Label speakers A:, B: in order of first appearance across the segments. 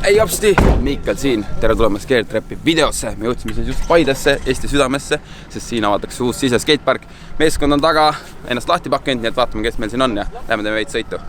A: Ei jopsti, Miikal siin, tere tulemast Keeltrepi videosse. Me jõudsime siis just Paidesse, Eesti südamesse, sest siin avatakse uus siseskeitpark. Meeskond on taga ennast lahti pakkinud, nii et vaatame, kes meil siin on ja lähme teeme veits sõitu.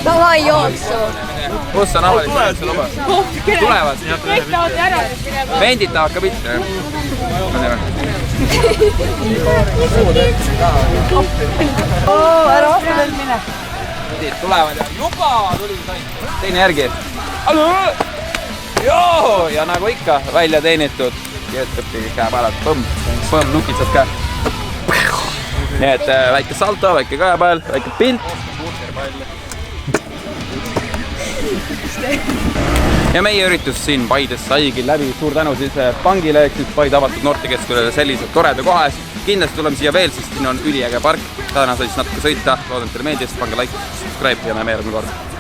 B: Davai jooksu!
A: Kus on avalikult see luba? Tulevad?
B: Kõik tahavad ära minema.
A: Vendid tahavad ka pilte.
B: Ära vastu veel mine.
A: Vendid tulevad ja juba tuli sain. Teine järgi. Joo! Ja nagu ikka, välja teenitud. Keeltrepi käeb alati. Põmm, nukitsad ka. Nii et väike salto, väike kajapäel, väike pilt. Ja meie üritus siin Paides saigi läbi. Suur tänu siis pangile, siis Paide avatud noortekeskusele sellise toreda koha eest. Kindlasti tuleme siia veel, sest siin on üliäge park. Täna sai siis natuke sõita. Loodan, et teile meeldis. Pange like, subscribe ja näeme järgmine kord.